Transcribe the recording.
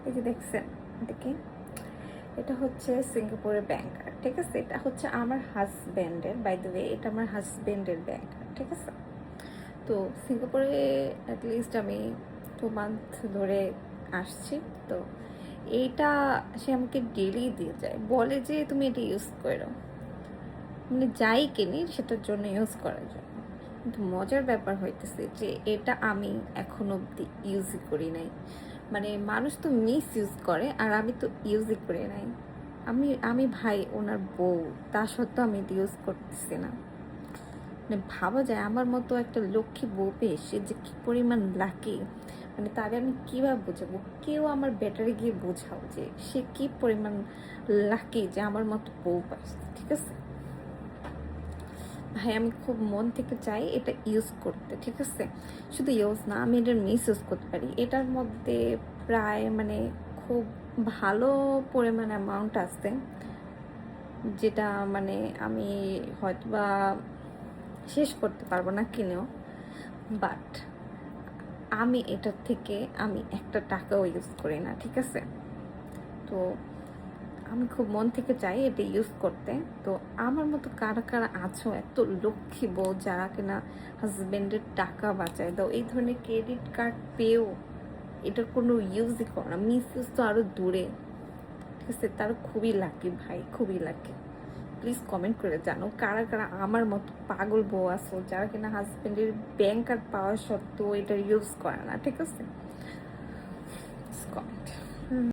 এই যে দেখছেন, এটা কি? এটা হচ্ছে সিঙ্গাপুরের ব্যাংক কার্ড, ঠিক আছে? এটা হচ্ছে আমার হাজব্যান্ডের, বাই দ্য ওয়ে এটা আমার হাজব্যান্ডের ব্যাংক কার্ড, ঠিক আছে? তো সিঙ্গাপুরে অ্যাটলিস্ট আমি 2 মান্থ ধরে আসছি। তো এইটা সে আমাকে ডেলি দিয়ে যায়, বলে যে তুমি এটা ইউজ করো, মানে যাই কিনি সেটার জন্য ইউজ করার জন্য। কিন্তু মজার ব্যাপার হইতেছে যে এটা আমি এখন অবধি ইউজই করি নাই। মানে মানুষ তো মিস ইউজ করে, আর আমি তো ইউজই করি নাই। আমি ভাই ওনার বউ, তা সত্ত্বেও আমি এটা ইউজ করতেছি না। মানে ভাবা যায় আমার মতো একটা লক্ষ্মী বউ পেয়ে সে যে কি পরিমাণ লাকি। মানে তাকে আমি কীভাবে বোঝাবো? কেউ আমার বেটারে গিয়ে বোঝাও যে সে কি পরিমাণ লাকি যে আমার মতো বউ পাইছে, ঠিক আছে? ভাই আমি খুব মন থেকে চাই এটা ইউজ করতে, ঠিক আছে? শুধু ইউজ না, আমি এটার মিস ইউজ করতে পারি। এটার মধ্যে প্রায় মানে খুব ভালো পরিমাণ অ্যামাউন্ট আছে, যেটা মানে আমি হয়তোবা শেষ করতে পারবো না কিনেও। বাট আমি এটার থেকে আমি একটা টাকাও ইউজ করি না, ঠিক আছে? তো আমি খুব মন থেকে চাই এটা ইউজ করতে। তো আমার মতো কারা কারা আছো এত লক্ষ্মী বউ যারা কিনা হাজবেন্ডের টাকা বাঁচায় দাও, এই ধরনের ক্রেডিট কার্ড পেয়েও এটার কোনো ইউজই করো না, মিস ইউজ তো আরো দূরে, ঠিক আছে? তারা খুবই লাকি ভাই, খুবই লাকি। প্লিজ কমেন্ট করে জানো কারা কারা আমার মতো পাগল বউ আছো যারা কিনা হাজবেন্ডের ব্যাংক কার্ড পাওয়া সত্ত্বেও এটা ইউজ করে না, ঠিক আছে?